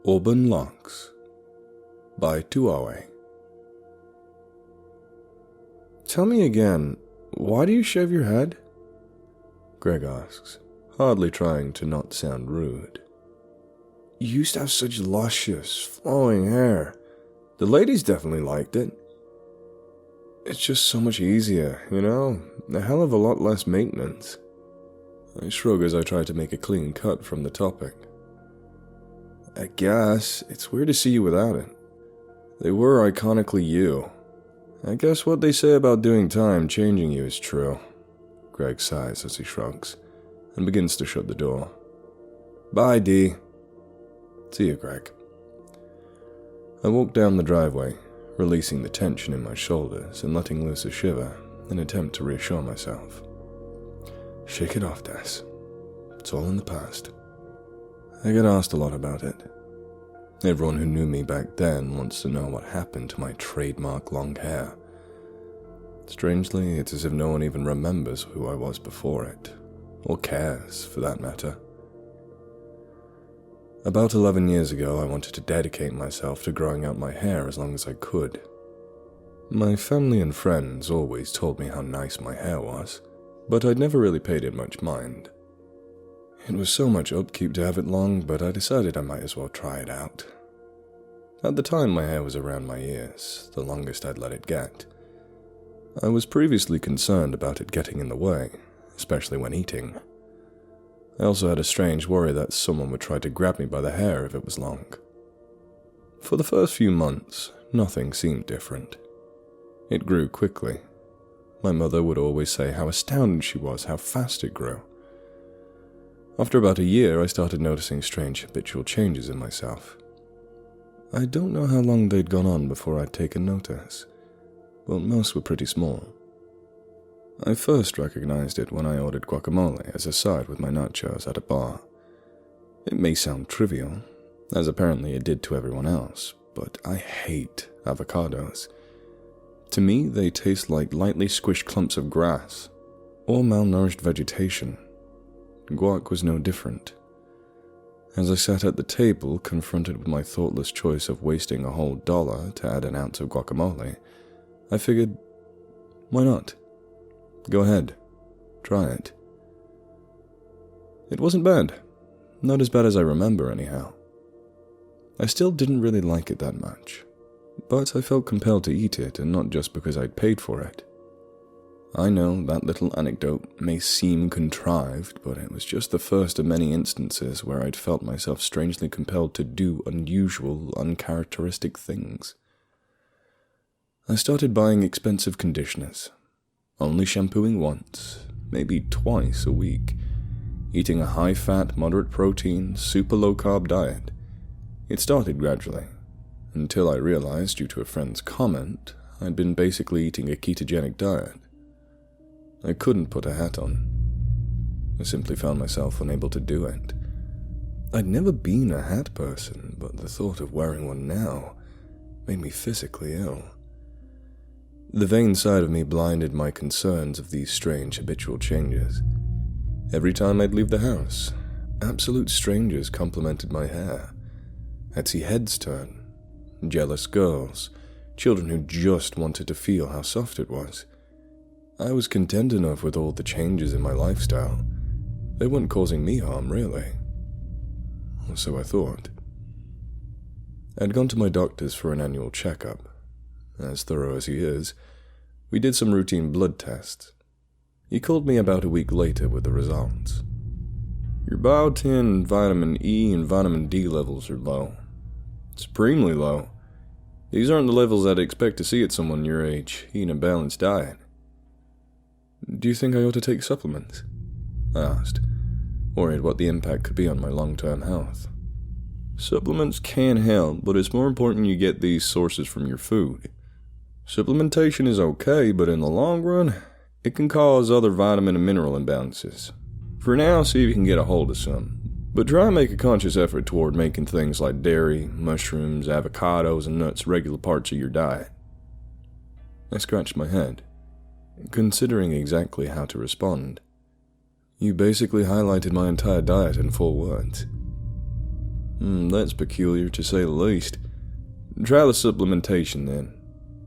Auburn Locks by Tuawe. Tell me again, why do you shave your head? Greg asks, hardly trying to not sound rude. You used to have such luscious, flowing hair. The ladies definitely liked it. It's just so much easier, you know? A hell of a lot less maintenance. I shrug as I try to make a clean cut from the topic. I guess it's weird to see you without it. They were iconically you. I guess what they say about doing time changing you is true. Greg sighs as he shrugs and begins to shut the door. Bye, Dee. See you, Greg. I walk down the driveway, releasing the tension in my shoulders and letting loose a shiver in an attempt to reassure myself. Shake it off, Des. It's all in the past. I get asked a lot about it. Everyone who knew me back then wants to know what happened to my trademark long hair. Strangely, it's as if no one even remembers who I was before it, or cares, for that matter. About 11 years ago, I wanted to dedicate myself to growing out my hair as long as I could. My family and friends always told me how nice my hair was, but I'd never really paid it much mind. It was so much upkeep to have it long, but I decided I might as well try it out. At the time, my hair was around my ears, the longest I'd let it get. I was previously concerned about it getting in the way, especially when eating. I also had a strange worry that someone would try to grab me by the hair if it was long. For the first few months, nothing seemed different. It grew quickly. My mother would always say how astounded she was how fast it grew. After about a year, I started noticing strange habitual changes in myself. I don't know how long they'd gone on before I'd taken notice, but most were pretty small. I first recognized it when I ordered guacamole as a side with my nachos at a bar. It may sound trivial, as apparently it did to everyone else, but I hate avocados. To me, they taste like lightly squished clumps of grass, or malnourished vegetation. Guac was no different. As I sat at the table, confronted with my thoughtless choice of wasting a whole $1 to add an ounce of guacamole, I figured, why not? Go ahead, try it. It wasn't bad. Not as bad as I remember, anyhow. I still didn't really like it that much, but I felt compelled to eat it, and not just because I'd paid for it. I know that little anecdote may seem contrived, but it was just the first of many instances where I'd felt myself strangely compelled to do unusual, uncharacteristic things. I started buying expensive conditioners, only shampooing once, maybe twice a week, eating a high-fat, moderate-protein, super low-carb diet. It started gradually, until I realized, due to a friend's comment, I'd been basically eating a ketogenic diet. I couldn't put a hat on. I simply found myself unable to do it. I'd never been a hat person, but the thought of wearing one now made me physically ill. The vain side of me blinded my concerns of these strange habitual changes. Every time I'd leave the house, absolute strangers complimented my hair. I'd see heads turn, jealous girls, children who just wanted to feel how soft it was. I was content enough with all the changes in my lifestyle. They weren't causing me harm, really. Or so I thought. I'd gone to my doctor's for an annual checkup. As thorough as he is, we did some routine blood tests. He called me about a week later with the results. Your biotin, vitamin E, and vitamin D levels are low. Supremely low. These aren't the levels I'd expect to see at someone your age, eating a balanced diet. Do you think I ought to take supplements? I asked, worried what the impact could be on my long-term health. Supplements can help, but it's more important you get these sources from your food. Supplementation is okay, but in the long run, it can cause other vitamin and mineral imbalances. For now, see if you can get a hold of some, but try and make a conscious effort toward making things like dairy, mushrooms, avocados, and nuts regular parts of your diet. I scratched my head, considering exactly how to respond. You basically highlighted my entire diet in 4 words. That's peculiar to say the least. Try the supplementation then.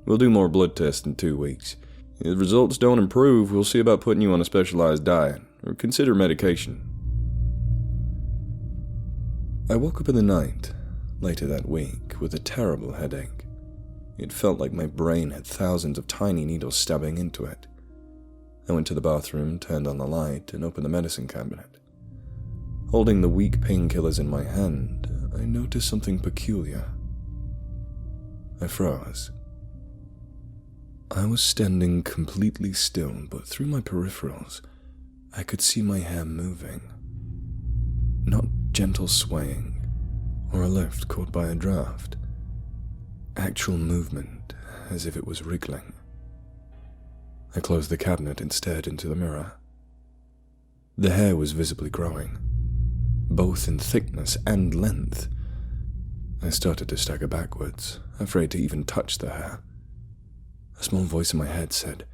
We'll do more blood tests in 2 weeks. If the results don't improve, we'll see about putting you on a specialized diet, or consider medication. I woke up in the night, later that week, with a terrible headache. It felt like my brain had thousands of tiny needles stabbing into it. I went to the bathroom, turned on the light, and opened the medicine cabinet. Holding the weak painkillers in my hand, I noticed something peculiar. I froze. I was standing completely still, but through my peripherals, I could see my hair moving. Not gentle swaying, or a lift caught by a draft. Actual movement, as if it was wriggling. I closed the cabinet and stared into the mirror. The hair was visibly growing, both in thickness and length. I started to stagger backwards, afraid to even touch the hair. A small voice in my head said,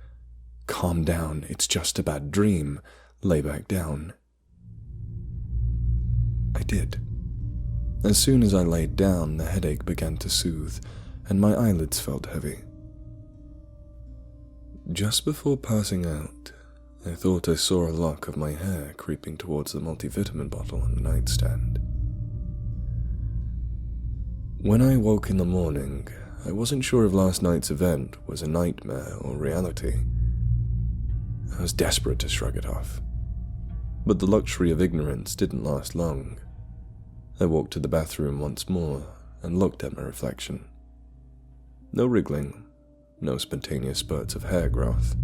"Calm down, it's just a bad dream. Lay back down." I did. As soon as I laid down, the headache began to soothe, and my eyelids felt heavy. Just before passing out, I thought I saw a lock of my hair creeping towards the multivitamin bottle on the nightstand. When I woke in the morning, I wasn't sure if last night's event was a nightmare or reality. I was desperate to shrug it off, but the luxury of ignorance didn't last long. I walked to the bathroom once more and looked at my reflection. No wriggling, no spontaneous spurts of hair growth,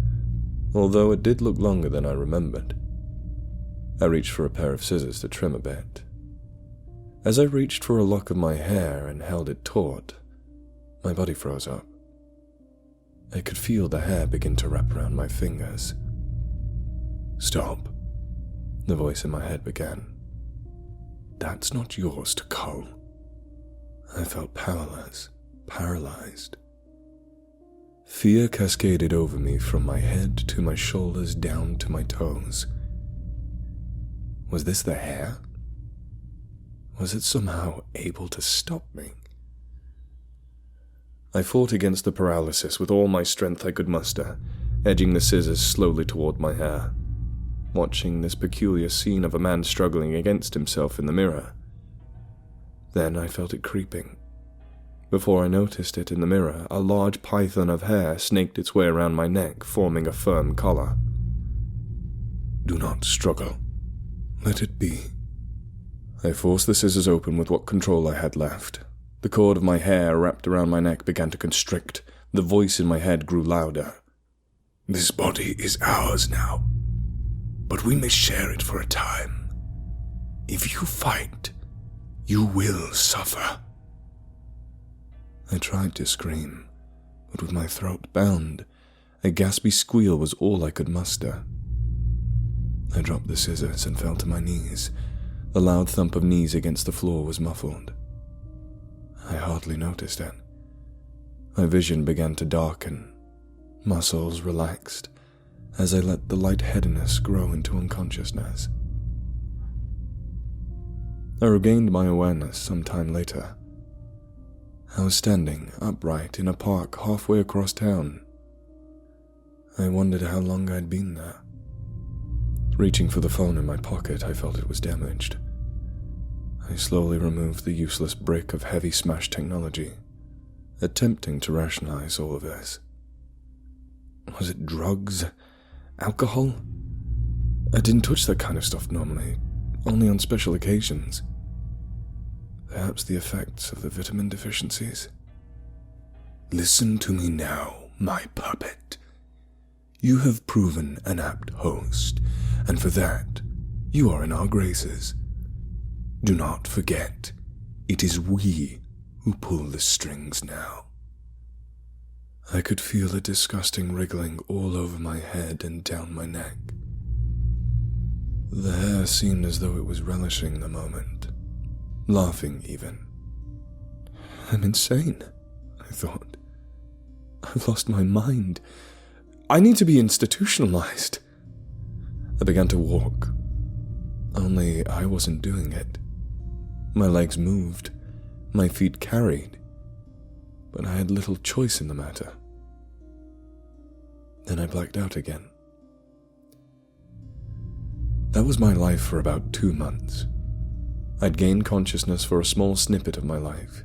although it did look longer than I remembered. I reached for a pair of scissors to trim a bit. As I reached for a lock of my hair and held it taut, my body froze up. I could feel the hair begin to wrap around my fingers. "Stop," the voice in my head began. "That's not yours to cull." I felt powerless, paralyzed. Fear cascaded over me from my head to my shoulders down to my toes. Was this the hair? Was it somehow able to stop me? I fought against the paralysis with all my strength I could muster, edging the scissors slowly toward my hair, watching this peculiar scene of a man struggling against himself in the mirror. Then I felt it creeping. Before I noticed it in the mirror, a large python of hair snaked its way around my neck, forming a firm collar. "Do not struggle. Let it be." I forced the scissors open with what control I had left. The cord of my hair wrapped around my neck began to constrict. The voice in my head grew louder. "This body is ours now, but we may share it for a time. If you fight, you will suffer." I tried to scream, but with my throat bound, a gaspy squeal was all I could muster. I dropped the scissors and fell to my knees. The loud thump of knees against the floor was muffled. I hardly noticed it. My vision began to darken. Muscles relaxed as I let the lightheadedness grow into unconsciousness. I regained my awareness some time later. I was standing upright in a park halfway across town. I wondered how long I'd been there. Reaching for the phone in my pocket, I felt it was damaged. I slowly removed the useless brick of heavy smash technology, attempting to rationalize all of this. Was it drugs? Alcohol? I didn't touch that kind of stuff normally, only on special occasions. Perhaps the effects of the vitamin deficiencies? "Listen to me now, my puppet. You have proven an apt host, and for that, you are in our graces. Do not forget, it is we who pull the strings now." I could feel the disgusting wriggling all over my head and down my neck. The hair seemed as though it was relishing the moment, laughing even. "I'm insane," I thought. "I've lost my mind. I need to be institutionalized." I began to walk, only I wasn't doing it. My legs moved, my feet carried, but I had little choice in the matter. Then I blacked out again. That was my life for about 2 months. I'd gained consciousness for a small snippet of my life,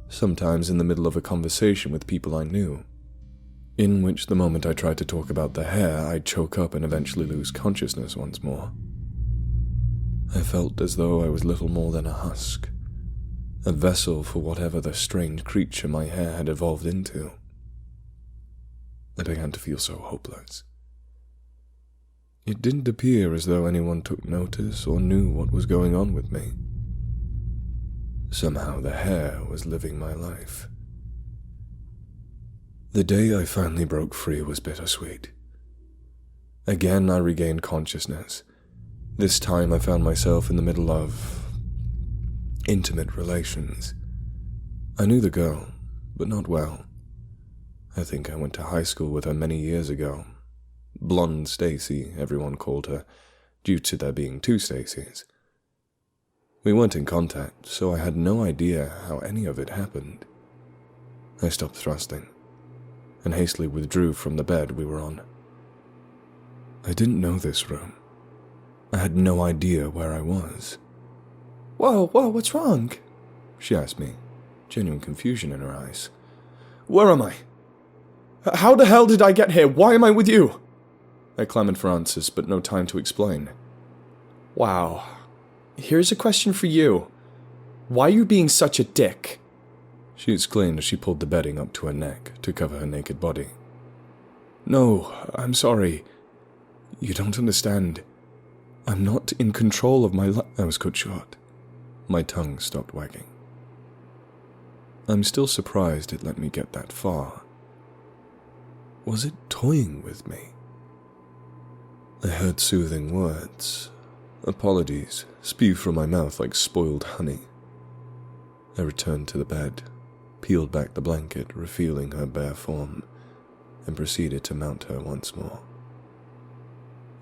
sometimes in the middle of a conversation with people I knew, in which the moment I tried to talk about the hair, I'd choke up and eventually lose consciousness once more. I felt as though I was little more than a husk, a vessel for whatever the strange creature my hair had evolved into. I began to feel so hopeless. It didn't appear as though anyone took notice or knew what was going on with me. Somehow the hair was living my life. The day I finally broke free was bittersweet. Again I regained consciousness. This time I found myself in the middle of intimate relations. I knew the girl, but not well. I think I went to high school with her many years ago. Blonde Stacy, everyone called her, due to there being 2 Stacys. We weren't in contact, so I had no idea how any of it happened. I stopped thrusting, and hastily withdrew from the bed we were on. I didn't know this room. I had no idea where I was. Whoa, what's wrong? She asked me, genuine confusion in her eyes. Where am I? How the hell did I get here? Why am I with you? I clamored for answers, but no time to explain. Wow. Here's a question for you. Why are you being such a dick? She exclaimed as she pulled the bedding up to her neck to cover her naked body. No, I'm sorry. You don't understand. I'm not in control of my life. I was cut short. My tongue stopped wagging. I'm still surprised it let me get that far. Was it toying with me? I heard soothing words, apologies, spew from my mouth like spoiled honey. I returned to the bed, peeled back the blanket, revealing her bare form, and proceeded to mount her once more.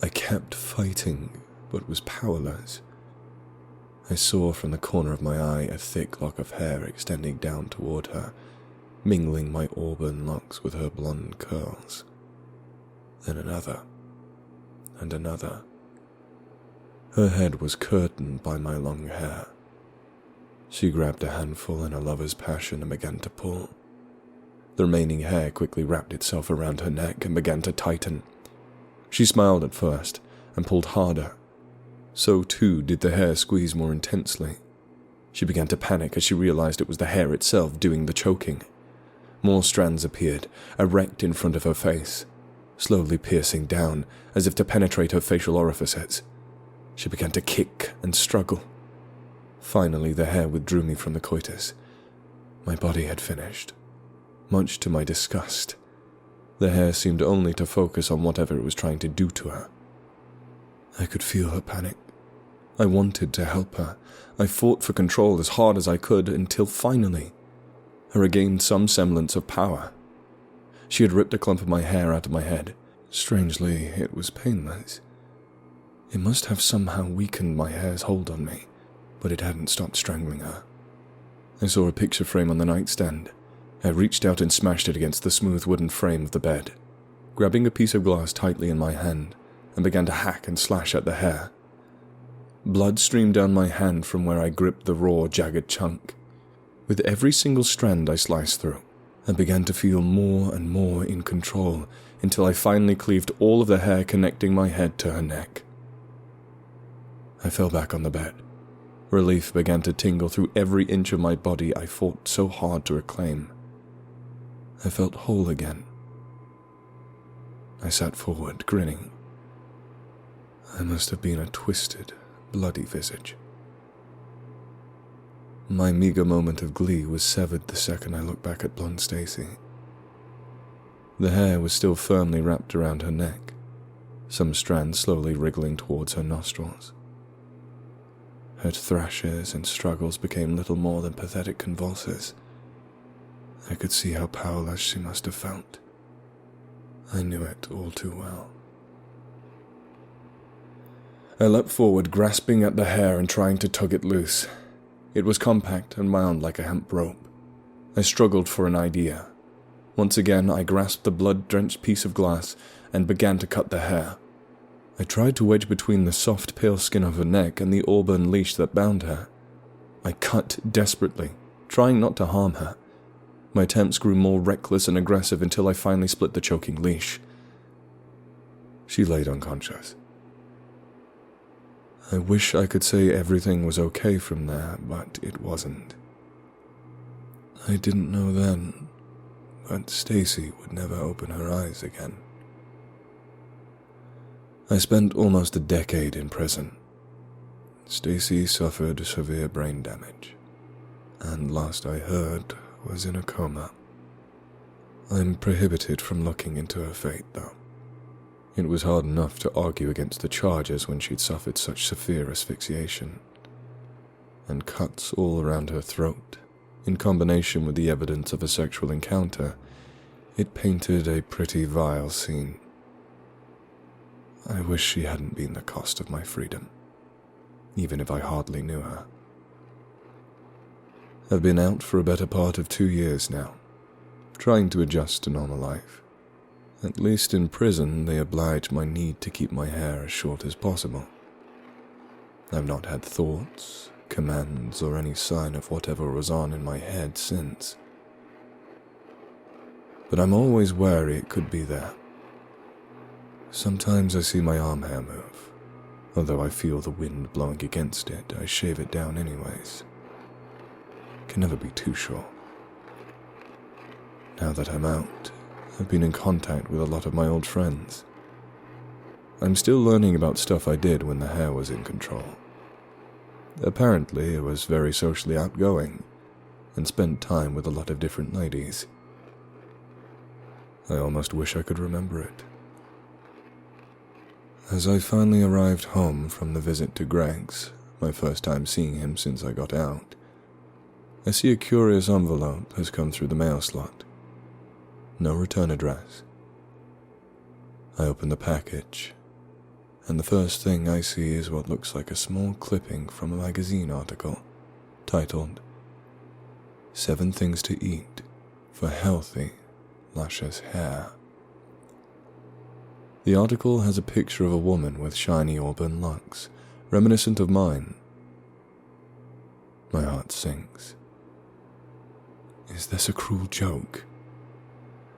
I kept fighting, but was powerless. I saw from the corner of my eye a thick lock of hair extending down toward her, mingling my auburn locks with her blonde curls. Then another, and another. Her head was curtained by my long hair. She grabbed a handful in her lover's passion and began to pull. The remaining hair quickly wrapped itself around her neck and began to tighten. She smiled at first and pulled harder. So too did the hair squeeze more intensely. She began to panic as she realized it was the hair itself doing the choking. More strands appeared, erect in front of her face, slowly piercing down as if to penetrate her facial orifices. She began to kick and struggle. Finally, the hair withdrew me from the coitus. My body had finished. Much to my disgust, the hair seemed only to focus on whatever it was trying to do to her. I could feel her panic. I wanted to help her. I fought for control as hard as I could until finally, I regained some semblance of power. She had ripped a clump of my hair out of my head. Strangely, it was painless. It must have somehow weakened my hair's hold on me, but it hadn't stopped strangling her. I saw a picture frame on the nightstand. I reached out and smashed it against the smooth wooden frame of the bed, grabbing a piece of glass tightly in my hand, and began to hack and slash at the hair. Blood streamed down my hand from where I gripped the raw, jagged chunk. With every single strand I sliced through, I began to feel more and more in control until I finally cleaved all of the hair connecting my head to her neck. I fell back on the bed. Relief began to tingle through every inch of my body I fought so hard to reclaim. I felt whole again. I sat forward, grinning. I must have been a twisted, bloody visage. My meager moment of glee was severed the second I looked back at blonde Stacy. The hair was still firmly wrapped around her neck, some strands slowly wriggling towards her nostrils. Her thrashes and struggles became little more than pathetic convulses. I could see how powerless she must have felt. I knew it all too well. I leapt forward, grasping at the hair and trying to tug it loose. It was compact and wound like a hemp rope. I struggled for an idea. Once again, I grasped the blood-drenched piece of glass and began to cut the hair. I tried to wedge between the soft, pale skin of her neck and the Auburn leash that bound her. I cut desperately, trying not to harm her. My attempts grew more reckless and aggressive until I finally split the choking leash. She laid unconscious. I wish I could say everything was okay from there, but it wasn't. I didn't know then, but Stacy would never open her eyes again. I spent almost a decade in prison. Stacy suffered severe brain damage, and last I heard was in a coma. I'm prohibited from looking into her fate, though. It was hard enough to argue against the charges when she'd suffered such severe asphyxiation, and cuts all around her throat. In combination with the evidence of a sexual encounter, it painted a pretty vile scene. I wish she hadn't been the cost of my freedom, even if I hardly knew her. I've been out for a better part of 2 years now, trying to adjust to normal life. At least in prison, they oblige my need to keep my hair as short as possible. I've not had thoughts, commands, or any sign of whatever was on in my head since. But I'm always wary it could be there. Sometimes I see my arm hair move. Although I feel the wind blowing against it, I shave it down anyways. Can never be too sure. Now that I'm out, I've been in contact with a lot of my old friends. I'm still learning about stuff I did when the hair was in control. Apparently, it was very socially outgoing, and spent time with a lot of different ladies. I almost wish I could remember it. As I finally arrived home from the visit to Greg's, my first time seeing him since I got out, I see a curious envelope has come through the mail slot. No return address. I open the package, and the first thing I see is what looks like a small clipping from a magazine article titled 7 Things to Eat for Healthy, Luscious Hair. The article has a picture of a woman with shiny auburn locks, reminiscent of mine. My heart sinks. Is this a cruel joke?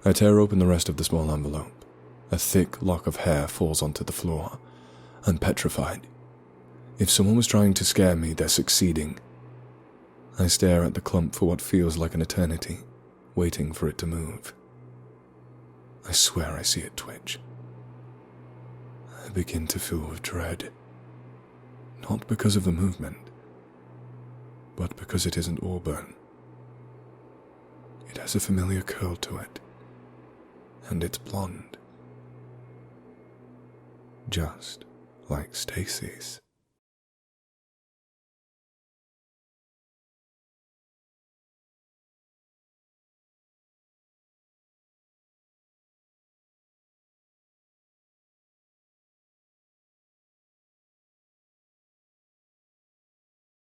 I tear open the rest of the small envelope. A thick lock of hair falls onto the floor. I'm petrified. If someone was trying to scare me, they're succeeding. I stare at the clump for what feels like an eternity, waiting for it to move. I swear I see it twitch. I begin to fill with dread. Not because of the movement, but because it isn't Auburn. It has a familiar curl to it, and it's blonde. Just like Stacy's.